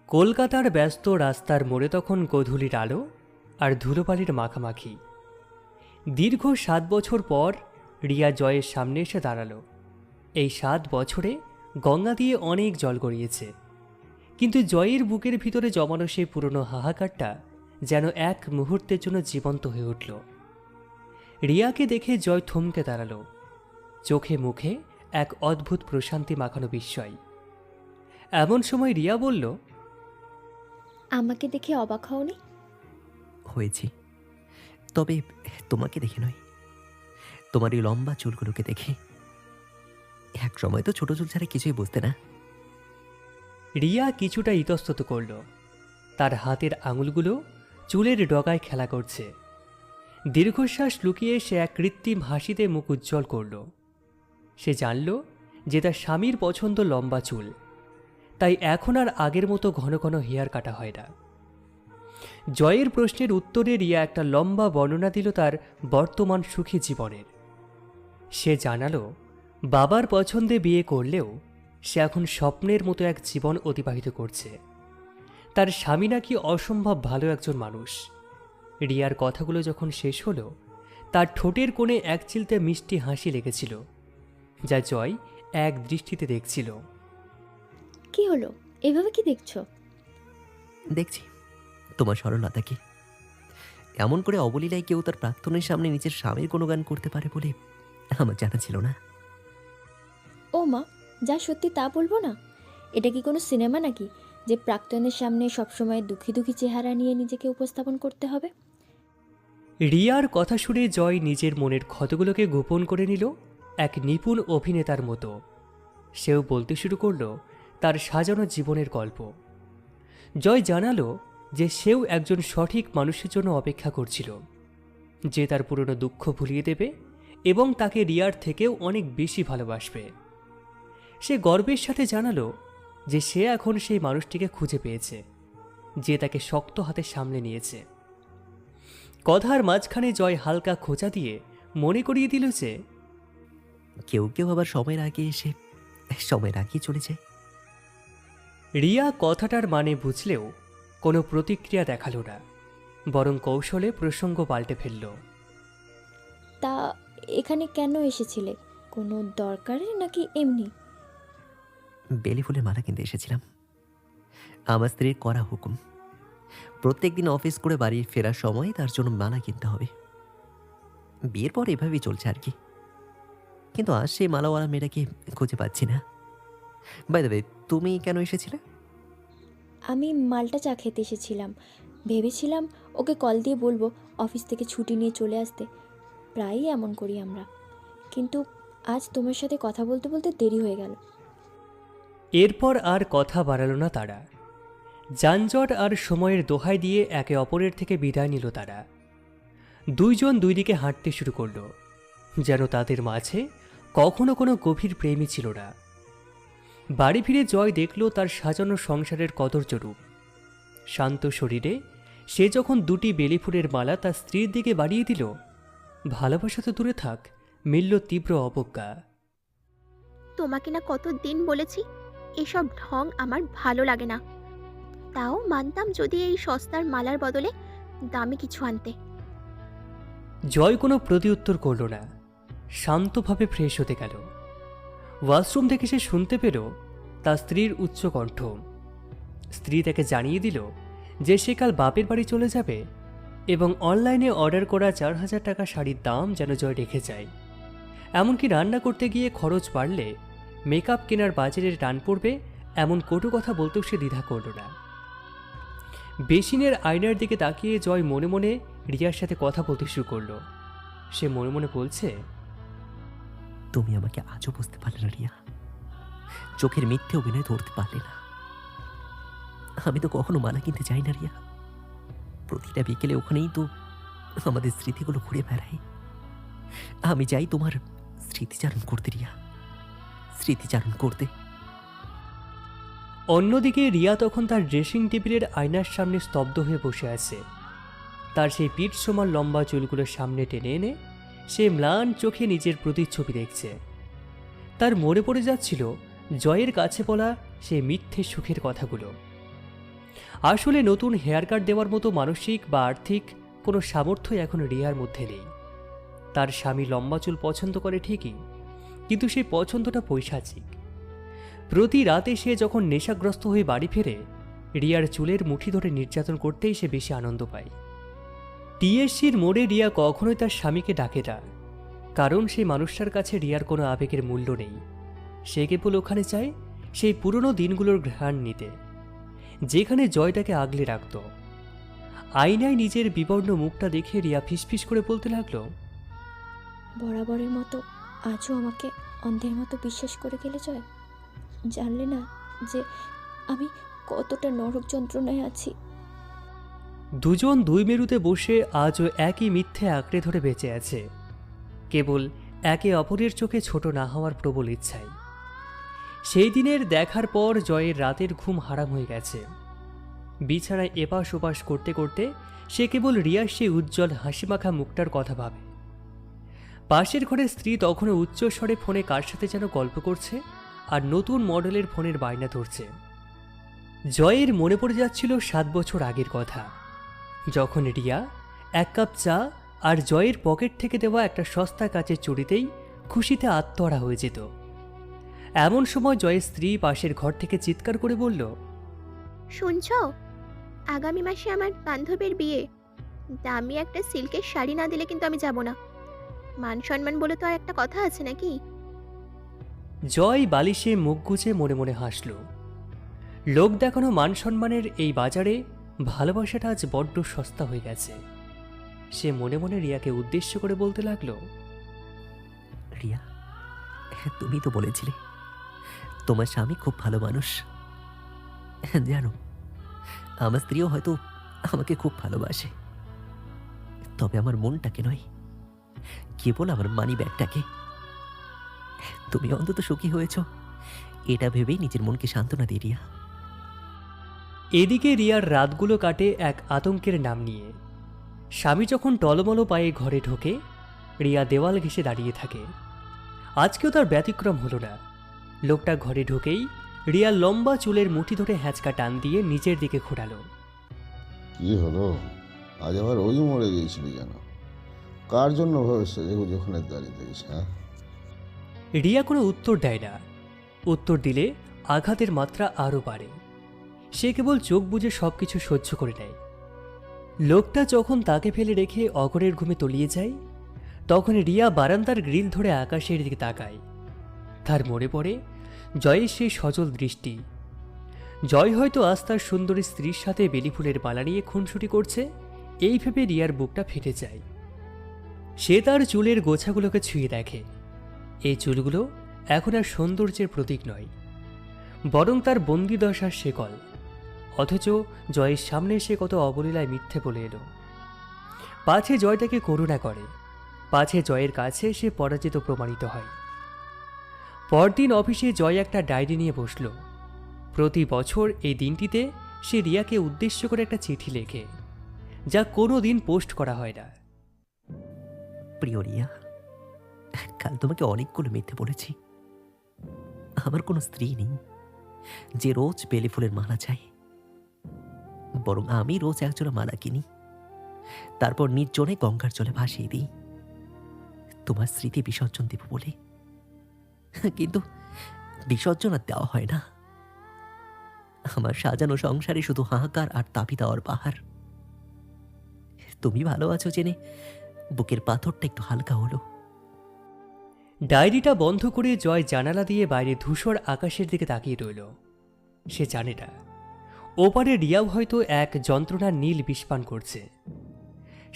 কলকাতার ব্যস্ত রাস্তার মোড়ে তখন গোধূলির আলো আর ধুলোবালির মাখামাখি। দীর্ঘ 7 বছর পর রিয়া জয়ের সামনে এসে দাঁড়ালো। এই 7 বছরে গঙ্গা দিয়ে অনেক জল গড়িয়েছে, কিন্তু জয়ের বুকের ভিতরে জমানো সেই পুরনো হাহাকারটা যেন এক মুহূর্তের জন্য জীবন্ত হয়ে উঠল। রিয়াকে দেখে জয় থমকে দাঁড়ালো, চোখে মুখে এক অদ্ভুত প্রশান্তি মাখানো বিস্ময়। এমন সময় রিয়া বলল, আমাকে দেখে অবাক হওনি? হয়েছি, তবে তোমাকে দেখে নয়, তোমার এই লম্বা চুলগুলোকে দেখে। এক সময় তো ছোট চুল ছাড়া কিছুই বুঝতে না। রিয়া কিছুটা ইতস্তত করল। তার হাতের আঙুলগুলো চুলের ডগায় খেলা করছে। দীর্ঘশ্বাস লুকিয়ে সে এক কৃত্রিম হাসিতে মুখ উজ্জ্বল করল। সে জানল যে তার স্বামীর পছন্দ লম্বা চুল, তাই এখন আর আগের মতো ঘন ঘন হেয়ার কাটা হয় না। জয়ের প্রশ্নের উত্তরে রিয়া একটা লম্বা বর্ণনা দিল তার বর্তমান সুখী জীবনের। সে জানালো বাবার পছন্দে বিয়ে করলেও সে এখন স্বপ্নের মতো এক জীবন অতিবাহিত করছে। তার স্বামী নাকি অসম্ভব ভালো একজন মানুষ। রিয়ার কথাগুলো যখন শেষ হলো, তার ঠোঁটের কোণে এক চিলতে মিষ্টি হাসি লেগেছিল, যা জয় এক দৃষ্টিতে দেখছিল। কি হলো, এভাবে কি দেখছো? দেখছি তোমার সরলতাকে। এমন করে অবলীলায় কেউ তার প্রাক্তনের সামনে নিজের স্বামীর কোনো গান করতে পারে বলে আমার জানা ছিল না। ও মা, যা সত্যি তা বলবো না? এটা কি কোনো সিনেমা নাকি যে প্রাক্তনের সামনে সবসময় দুঃখী দুঃখী চেহারা নিয়ে নিজেকে উপস্থাপন করতে হবে? রিয়ার কথা শুনে জয় নিজের মনের ক্ষতগুলোকে গোপন করে নিল এক নিপুণ অভিনেতার মতো। সেও বলতে শুরু করল তার সাজানো জীবনের গল্প। জয় জানালো যে সেও একজন সঠিক মানুষের জন্য অপেক্ষা করছিল, যে তার পুরনো দুঃখ ভুলিয়ে দেবে এবং তাকে রিয়ার থেকেও অনেক বেশি ভালোবাসবে। সে গর্বের সাথে জানালো যে সে এখন সেই মানুষটিকে খুঁজে পেয়েছে, যে তাকে শক্ত হাতে সামলে নিয়েছে। কথার মাঝখানে জয় হালকা খোঁচা দিয়ে মনে করিয়ে দিল যে কেউ কেউ আবার সময়ের আগে এসে সময়ের আগেই চলে যায়। রিয়া কথাটার মানে বুঝলেও কোনো প্রতিক্রিয়া দেখালো না, বরং কৌশলে প্রসঙ্গ পাল্টে ফেলল। তা এখানে কেন এসেছিলে? কোনো দরকারে নাকি এমনি? বেলি ফুলের মালা কিনতে এসেছিলাম। আমার স্ত্রীর করা হুকুম, প্রত্যেক দিন অফিস করে বাড়ি ফেরার সময় তার জন্য মালা কিনতে হবে। বিয়ের পর এভাবেই চলছে আর কি, কিন্তু আজ সেই মালাওয়ালা মেয়েটাকে খুঁজে পাচ্ছি না। বাই দ্য ওয়ে, তুমি কেন এসেছিলে? আমি মালটা চা খেতে এসেছিলাম। ভেবেছিলাম ওকে কল দিয়ে বলবো অফিস থেকে ছুটি নিয়ে চলে আসতে। প্রায়ই এমন করি আমরা, কিন্তু আজ তোমার সাথে কথা বলতে বলতে দেরি হয়ে গেল। এরপর আর কথা বাড়ালো না তারা। যানজট আর সময়ের দোহাই দিয়ে একে অপরের থেকে বিদায় নিল তারা। দুইজন দুই দিকে হাঁটতে শুরু করলো, যেন তাদের মাঝে কখনো কোনো গভীর প্রেমই ছিল না। বাড়ি ফিরে জয় দেখল তার সাজানো সংসারের কদর্য রূপ। শান্ত শরীরে সে যখন দুটি বেলি ফুলের মালা তার স্ত্রীর দিকে বাড়িয়ে দিল, ভালোবাসা তো দূরে থাক, মিলল তীব্র অবজ্ঞা। তোমাকে না কতদিন বলেছি এসব ঢং আমার ভালো লাগে না। তাও মানতাম যদি এই সস্তার মালার বদলে দামি কিছু আনতে। জয় কোনো প্রতিউত্তর করল না, শান্তভাবে ফ্রেশ হতে গেল। ওয়াশরুম থেকে সে শুনতে পেল তার স্ত্রীর উচ্চ কণ্ঠ। স্ত্রী তাকে জানিয়ে দিল যে সে কাল বাপের বাড়ি চলে যাবে এবং অনলাইনে অর্ডার করা 4,000 টাকা শাড়ির দাম যেন জয় রেখে যায়। এমনকি রান্না করতে গিয়ে খরচ বাড়লে মেকআপ কেনার বাজারে টান পড়বে, এমন কটু কথা বলতেও সে দ্বিধা করল না। বেসিনের আয়নার দিকে তাকিয়ে জয় মনে মনে রিয়ার সাথে কথা বলতে শুরু করলো। সে মনে মনে বলছে, তুমি আমাকে আজও বুঝতে পারলে না রিয়া, চোখের মিথ্যে অভিনয় ধরতে পারলে না। আমি তো কখনো মালা কিনতে যাই না রিয়া, প্রতিটা বিকেলে ওখানেই তো আমাদের স্মৃতিগুলো ঘুরে বেড়াই। আমি যাই তোমার স্মৃতিচারণ করতে রিয়া, স্মৃতিচারণ করতে। অন্যদিকে রিয়া তখন তার ড্রেসিং টেবিলের আয়নার সামনে স্তব্ধ হয়ে বসে আছে। তার সেই পিঠ সমান লম্বা চুলগুলোর সামনে টেনে এনে সে ম্লান চোখে নিজের প্রতিচ্ছবি দেখছে। তার মনে পড়ে যাচ্ছিল জয়ের কাছে বলা সেই মিথ্যে সুখের কথাগুলো। আসলে নতুন হেয়ার কাট দেওয়ার মতো মানসিক বা আর্থিক কোনো সামর্থ্যই এখন রিয়ার মধ্যে নেই। তার স্বামী লম্বা চুল পছন্দ করে ঠিকই, কিন্তু সেই পছন্দটা পৈশাচিক। প্রতি রাতে সে যখন নেশাগ্রস্ত হয়ে বাড়ি ফেরে, রিয়ার চুলের মুঠি ধরে নির্যাতন করতেই সে বেশি আনন্দ পায়। টিএসসির মোড়ে রিয়া কখনোই তার স্বামীকে ডাকে না, কারণ সেই মানুষটার কাছে রিয়ার কোনো আবেগের মূল্য নেই। সে কেবল ওখানে চায় সেই পুরনো দিনগুলোর ঘ্রাণ নিতে, যেখানে জয় তাকে আগলে রাখত। আয়নায় নিজের বিবর্ণ মুখটা দেখে রিয়া ফিসফিস করে বলতে লাগলো, বরাবরের মতো আজও আমাকে অন্ধের মতো বিশ্বাস করে গেলে জয়। জানলে না যে আমি কতটা নরক যন্ত্রণায় আছি। দুজন দুই মেরুতে বসে আজও একই মিথ্যে আঁকড়ে ধরে বেঁচে আছে, কেবল একে অপরের চোখে ছোট না হওয়ার প্রবল ইচ্ছায়। সেই দিনের দেখার পর জয়ের রাতের ঘুম হারাম হয়ে গেছে। বিছানায় এপাশ ওপাশ করতে করতে সে কেবল রিয়ার সেই উজ্জ্বল হাসিমাখা মুখটার কথা ভাবে। পাশের ঘরের স্ত্রী তখনও উচ্চস্বরে ফোনে কার সাথে যেন গল্প করছে আর নতুন মডেলের ফোনের বায়না ধরছে। জয়ের মনে পড়ে যাচ্ছিল 7 বছর আগের কথা, যখন রিয়া 1 কাপ চা আর জয়ের পকেট থেকে দেওয়া একটা সস্তা কাচের চুড়িতেই খুশিতে আত্মহারা হয়ে যেত। এমন সময় জয়ের স্ত্রী পাশের ঘর থেকে চিৎকার করে বলল, শুনছ, আগামী মাসে আমার বান্ধবীর বিয়ে। দামি একটা সিল্কের শাড়ি না দিলে কিন্তু আমি যাব না। মান সম্মান বলে তো আর একটা কথা আছে নাকি? জয় বালিশে মুখ গুজে মনে মনে হাসল। লোক দেখানো মান সম্মানের এই বাজারে ভালোবাসাটা আজ বড্ড সস্তা হয়ে গেছে। সে মনে মনে রিয়াকে উদ্দেশ্য করে বলতে লাগলো, রিয়া, তুমি তো বলেছিলে তোমার স্বামী খুব ভালো মানুষ। জানো, আমার স্ত্রীও হয়তো আমাকে খুব ভালোবাসে, তবে আমার মনটাকে নয়, কেবল আমার মানি ব্যাগটাকে। তুমি অন্তত সুখী হয়েছ, এটা ভেবেই নিজের মনকে সান্ত্বনা দিই রিয়া। এদিকে রিয়ার রাতগুলো কাটে এক আতঙ্কের নাম নিয়ে। স্বামী যখন টলমলো পায়ে ঘরে ঢোকে, রিয়া দেওয়াল ঘেঁষে দাঁড়িয়ে থাকে। আজকেও তার ব্যতিক্রম হলো না। লোকটা ঘরে ঢুকেই রিয়ার লম্বা চুলের মুঠি ধরে হ্যাঁচকা টান দিয়ে নিচের দিকে ঘোরালো। কি হলো, আজ আবার ওই মরে গিয়েছিলি কেন? কার জন্য ভাবে সেজে গুজে ওখানে দাঁড়িয়ে থাকিস? হ্যাঁ, রিয়া কোনো উত্তর দেয় না। উত্তর দিলে আঘাতের মাত্রা আরও বাড়ে। সে কেবল চোখ বুজে সবকিছু সহ্য করে নেয়। লোকটা যখন তাকে ফেলে রেখে অগরের ঘুমে তলিয়ে যায়, তখন রিয়া বারান্দার গ্রিল ধরে আকাশের দিকে তাকায়। তার মনে পড়ে জয়ের সেই সজল দৃষ্টি। জয় হয়তো আজ তার সুন্দরী স্ত্রীর সাথে বেলি ফুলের মালা নিয়ে খুনসুটি করছে, এই ভেবে রিয়ার বুকটা ফেটে যায়। সে তার চুলের গোছাগুলোকে ছুঁয়ে দেখে। এই চুলগুলো এখন আর সৌন্দর্যের প্রতীক নয়, বরং তার বন্দিদশার শেকল। অথচ জয়ের সামনে সে কত অবলীলায় মিথ্যে বলে এলো। পাছে জয় তাকে করুণা করে, পাছে জয়ের কাছে সে পরাজিত প্রমাণিত হয়। পরদিন অফিসে জয় একটা ডায়েরি নিয়ে বসল। প্রতি বছর এই দিনটিতে সে রিয়াকে উদ্দেশ্য করে একটা চিঠি লেখে, যা কোনো দিন পোস্ট করা হয় না। প্রিয় রিয়া, কাল তোমাকে অনেকগুলো মিথ্যে বলেছি। আমার কোনো স্ত্রী নেই যে রোজ বেলি ফুলের মালা চাই, বরং আমি রোজ একজোড়া মালা কিনি, তারপর নির্জনে গঙ্গার জলে ভাসিয়ে দিই তোমার স্মৃতি বিসর্জন দেব বলে। কিন্তু বিসর্জন আর দেওয়া হয় না। আমার সাজানো সংসারে শুধু হাহাকার আর তাপি দেওয়ার পাহাড়। তুমি ভালো আছো জেনে বুকের পাথরটা একটু হালকা হলো। ডায়েরিটা বন্ধ করে জয় জানালা দিয়ে বাইরে ধূসর আকাশের দিকে তাকিয়ে রইল। সে জানে না, ওপারে রিয়াও হয়তো এক যন্ত্রণার নীল বিষপান করছে।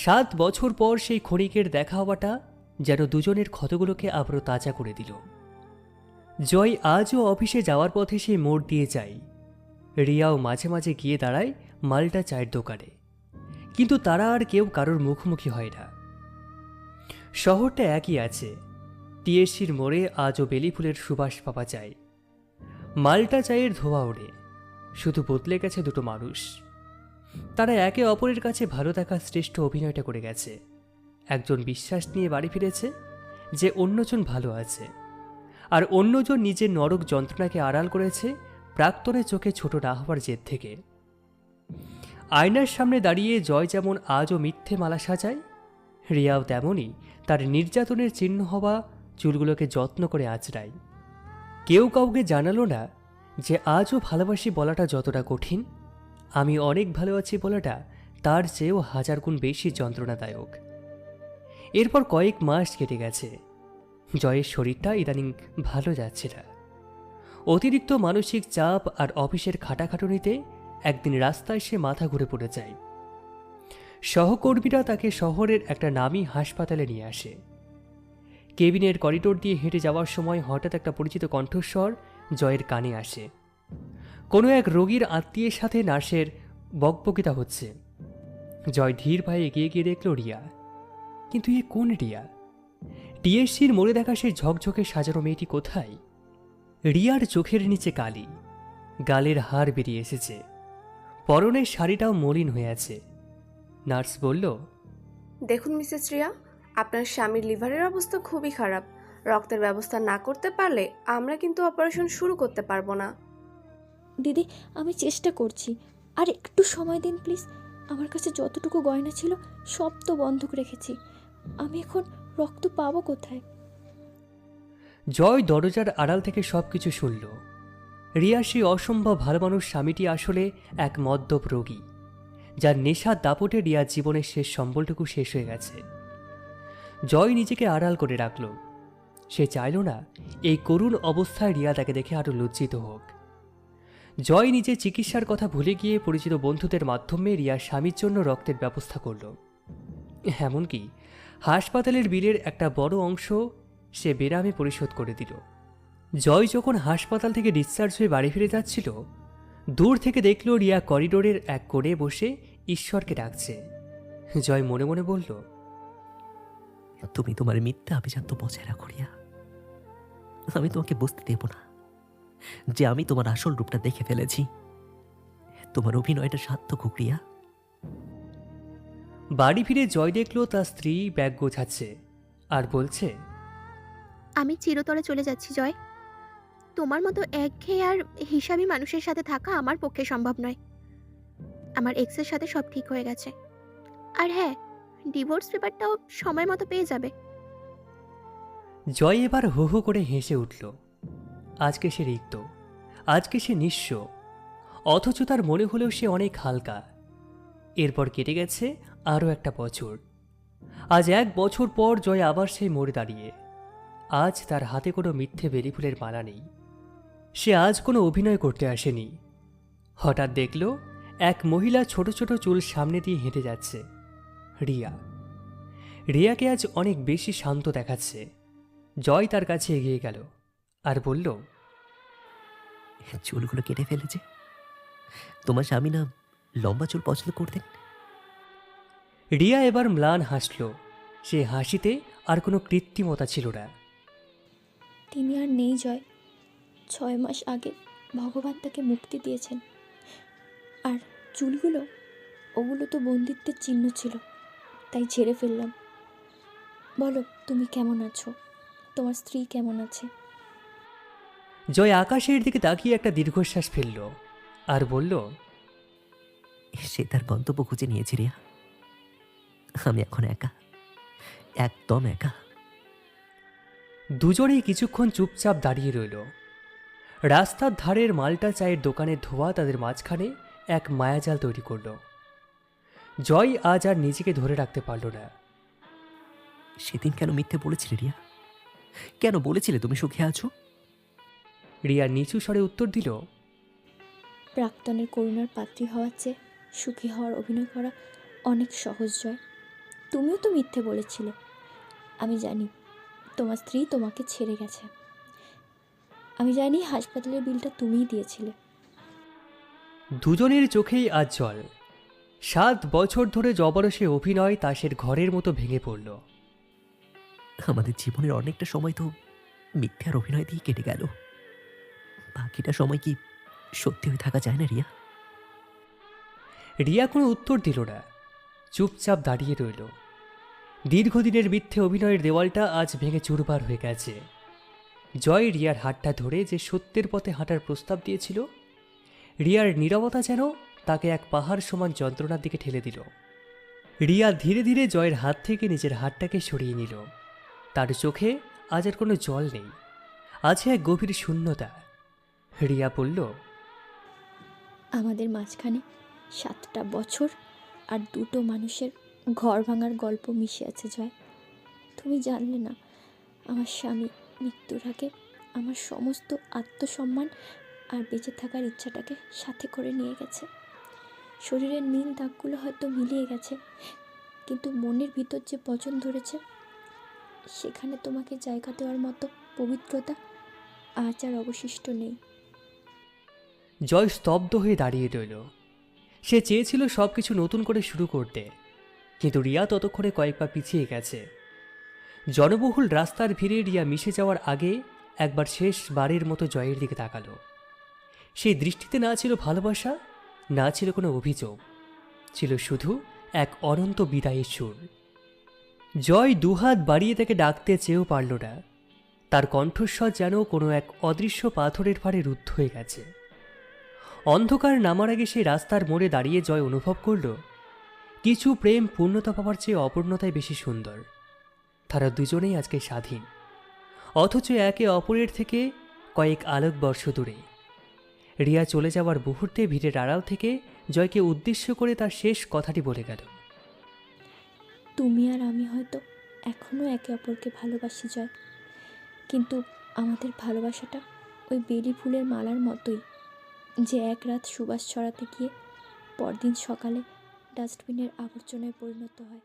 7 বছর পর সেই ক্ষণিকের দেখা হওয়াটা যেন দুজনের ক্ষতগুলোকে আবারও তাজা করে দিল। জয় আজও অফিসে যাওয়ার পথে সেই মোড় দিয়ে যায়। রিয়াও মাঝে মাঝে গিয়ে দাঁড়ায় মাল্টা চায়ের দোকানে, কিন্তু তারা আর কেউ কারোর মুখোমুখি হয় না। শহরটা একই আছে। টিএসসির মোড়ে আজও বেলি ফুলের সুবাস পাওয়া যায়। মাল্টা চায়ের ধোয়া ওড়ে, শুধু বদলে গেছে দুটো মানুষ। তারা একে অপরের কাছে ভালো থাকার শ্রেষ্ঠ অভিনয়টা করে গেছে। একজন বিশ্বাস নিয়ে বাড়ি ফিরেছে যে অন্যজন ভালো আছে, আর অন্যজন নিজের নরক যন্ত্রণাকে আড়াল করেছে প্রাক্তনের চোখে ছোট না হওয়ার জেদ থেকে। আয়নার সামনে দাঁড়িয়ে জয় যেমন আজও মিথ্যে মালা সাজায়, রিয়াও তেমনই তার নির্যাতনের চিহ্ন হওয়া চুলগুলোকে যত্ন করে আঁচড়ায়। কেউ কাউকে জানালো না যে আজও ভালোবাসি বলাটা যতটা কঠিন, আমি অনেক ভালো আছি বলাটা তার চেয়েও 1000 গুণ বেশি যন্ত্রণাদায়ক। এরপর কয়েক মাস কেটে গেছে। জয়ের শরীরটা ইদানিং ভালো যাচ্ছে না। অতিরিক্ত মানসিক চাপ আর অফিসের খাটাখাটুনিতে একদিন রাস্তায় সে মাথা ঘুরে পড়ে যায়। সহকর্মীরা তাকে শহরের একটা নামী হাসপাতালে নিয়ে আসে। কেবিনের করিডোর দিয়ে হেঁটে যাওয়ার সময় হঠাৎ একটা পরিচিত কণ্ঠস্বর জয়ের কানে আসে। কোনো এক রোগীর আত্মীয়ের সাথে নার্সের বকবকিতা হচ্ছে। জয় ধীর পায়ে এগিয়ে গিয়ে দেখল রিয়া। কিন্তু এ কোন রিয়া? টিএসসির মোড়ে দেখা সেই ঝকঝকে সাজানো মেয়েটি কোথায়? রিয়ার চোখের নিচে কালি, গালের হাড় বেরিয়ে এসেছে, পরনের শাড়িটাও মলিন হয়ে আছে। নার্স বলল, দেখুন মিসেস রিয়া, আপনার স্বামীর লিভারের অবস্থা খুবই খারাপ। রক্তের ব্যবস্থা না করতে পারলে আমরা কিন্তু অপারেশন শুরু করতে পারবো না। দিদি, আমি চেষ্টা করছি, আর একটু সময় দিন প্লিজ। আমার কাছে যতটুকু গয়না ছিল সব তো বন্ধক রেখেছি। আমি এখন রক্ত পাবো কোথায়? জয় দরজার আড়াল থেকে সবকিছু শুনল। রিয়া সেই অসম্ভব ভালো মানুষ স্বামীটি আসলে এক মদ্যপ রোগী, যার নেশার দাপটে রিয়ার জীবনের শেষ সম্বলটুকু শেষ হয়ে গেছে। জয় নিজেকে আড়াল করে রাখল। সে চাইল না এই করুণ অবস্থায় রিয়া তাকে দেখে আরও লজ্জিত হোক। জয় নিজে চিকিৎসার কথা ভুলে গিয়ে পরিচিত বন্ধুদের মাধ্যমে রিয়ার স্বামীর জন্য রক্তের ব্যবস্থা করল। এমনকি হাসপাতালের বিলের একটা বড় অংশ সে বেরামে পরিশোধ করে দিল। জয় যখন হাসপাতাল থেকে ডিসচার্জ হয়ে বাড়ি ফিরে যাচ্ছিল, দূর থেকে দেখল রিয়া করিডোরের এক কোণে বসে ঈশ্বরকে ডাকছে। জয় মনে মনে বলল, তুমি তোমার মিথ্যা আভিজাত্য বজায় রাখো রিয়া। আমি তোমাকে বুঝতে দেব না যে আমি তোমার আসল রূপটা দেখে ফেলেছি। তোমার অভিনয়টা সার্থক হোক রিয়া। বাড়ি ফিরে জয় দেখল তার স্ত্রী ব্যাগ গোছাচ্ছে আর বলছে, আমি চিরতরে চলে যাচ্ছি জয়। তোমার মতো একঘেয়ে আর হিসাবি মানুষের সাথে থাকা আমার পক্ষে সম্ভব নয়। আমার এক্সের সাথে সব ঠিক হয়ে গেছে। আর হ্যাঁ, ডিভোর্স পেপারটাও সময় মতো পেয়ে যাবে। জয় এবার হো হো করে হেসে উঠল। আজকে সে রিক্ত, আজকে সে নিঃস্ব, অথচ তার মনে হলেও সে অনেক হালকা। এরপর কেটে গেছে আরও একটা বছর। আজ 1 বছর পর জয় আবার সেই মোড়ে দাঁড়িয়ে। আজ তার হাতে কোনো মিথ্যে বেলি ফুলের মালা নেই। সে আজ কোনো অভিনয় করতে আসেনি। হঠাৎ দেখল এক মহিলা ছোট ছোট চুল সামনে দিয়ে হেঁটে যাচ্ছে। রিয়া। রিয়াকে আজ অনেক বেশি শান্ত দেখাচ্ছে। জয় তার কাছে এগিয়ে গেল আর বলল, চুলগুলো কেটে ফেলেছে। তোমার স্বামী না লম্বা চুল পছন্দ করতেন? রিয়া এবার ম্লান হাসল। সে হাসিতে আর কোনো কৃত্রিমতা ছিল না। তিনি আর নেই জয়। 6 মাস আগে ভগবান তাকে মুক্তি দিয়েছেন। আর চুলগুলো, ওগুলো তো বন্দিত্বের চিহ্ন ছিল, তাই ছেড়ে ফেললাম। বলো, তুমি কেমন আছো? তোমার স্ত্রী কেমন আছে? জয় আকাশের দিকে তাকিয়ে একটা দীর্ঘশ্বাস ফেলল আর বলল, সে তার গন্তব্য খুঁজে নিয়েছে রিয়া। আমি এখন একা, একদম একা। দুজনেই কিছুক্ষণ চুপচাপ দাঁড়িয়ে রইল। রাস্তার ধারের মাল্টা চায়ের দোকানের ধোঁয়া তাদের মাঝখানে এক মায়াজাল তৈরি করল। জয় আজ আর নিজেকে ধরে রাখতে পারল না। সেদিন কেন মিথ্যে বলেছিলে রিয়া? কেন বলেছিলে তুমি সুখে আছো? রিয়া নিচু স্বরে উত্তর দিল, প্রাক্তনের করুণার পাত্রী হওয়ার চেয়ে সুখী হওয়ার অভিনয় করা অনেক সহজ জয়। তুমিও তো মিথ্যে বলেছিলে। আমি জানি তোমার স্ত্রী তোমাকে ছেড়ে গেছে। আমি জানি হাসপাতালের বিলটা তুমিই দিয়েছিলে। দুজনের চোখেই আজ জল। 7 বছর ধরে জবরদস্তি অভিনয় তাসের ঘরের মতো ভেঙে পড়ল। আমাদের জীবনের অনেকটা সময় তো মিথ্যার অভিনয় দিয়ে কেটে গেল। বাকিটা সময় কি সত্যি হয়ে থাকা যায় না রিয়া? রিয়া কোনো উত্তর দিল না, চুপচাপ দাঁড়িয়ে রইল। দীর্ঘদিনের মিথ্যে অভিনয়ের দেওয়ালটা আজ ভেঙে চুরমার হয়ে গেছে। জয় রিয়ার হাতটা ধরে যে সত্যের পথে হাঁটার প্রস্তাব দিয়েছিল, রিয়ার নীরবতা যেন তাকে এক পাহাড় সমান যন্ত্রণার দিকে ঠেলে দিল। রিয়া ধীরে ধীরে জয়ের হাত থেকে নিজের হাতটাকে সরিয়ে নিল। তার চোখে আজ আর কোনো জল নেই, আছে এক গভীর শূন্যতা। রিয়া বলল, আমাদের মাঝখানে 7টা বছর আর 2টো মানুষের ঘর ভাঙার গল্প মিশে আছে জয়। তুমি জানলে না, আমার স্বামী মৃত্যুর আগে আমার সমস্ত আত্মসম্মান আর বেঁচে থাকার ইচ্ছাটাকে সাথে করে নিয়ে গেছে। শরীরের নীল দাগগুলো হয়তো মিলিয়ে গেছে, কিন্তু মনের ভিতর যে পচন ধরেছে, সেখানে তোমাকে জায়গা দেওয়ার মতো পবিত্রতা আজ আর অবশিষ্ট নেই। জয় স্তব্ধ হয়ে দাঁড়িয়ে রইল। সে চেয়েছিল সব কিছু নতুন করে শুরু করতে, কিন্তু রিয়া ততক্ষণে কয়েক পা পিছিয়ে গেছে। জনবহুল রাস্তার ভিড়ে রিয়া মিশে যাওয়ার আগে একবার শেষবারের মতো জয়ের দিকে তাকালো। সেই দৃষ্টিতে না ছিল ভালোবাসা, না ছিল কোনো অভিযোগ, ছিল শুধু এক অনন্ত বিদায়ের সুর। জয় দুহাত বাড়িয়ে তাকে ডাকতে চেয়েও পারল না। তার কণ্ঠস্বর যেন কোনো এক অদৃশ্য পাথরের ভারে রুদ্ধ হয়ে গেছে। অন্ধকার নামার আগে সেই রাস্তার মোড়ে দাঁড়িয়ে জয় অনুভব করল, কিছু প্রেম পূর্ণতা পাওয়ার চেয়ে অপূর্ণতায় বেশি সুন্দর। তারা দুজনেই আজকে স্বাধীন, অথচ একে অপরের থেকে কয়েক আলোকবর্ষ দূরে। রিয়া চলে যাওয়ার মুহূর্তে ভিড়ের আড়াল থেকে জয়কে উদ্দেশ্য করে তার শেষ কথাটি বলে গেল, তুমি আর আমি হয়তো এখনও একে অপরকে ভালোবাসি জয়, কিন্তু আমাদের ভালোবাসাটা ওই বেলি ফুলের মালার মতোই, যে এক রাত সুবাস ছড়াতে গিয়ে পরদিন সকালে ডাস্টবিনের আবর্জনায় পরিণত হয়।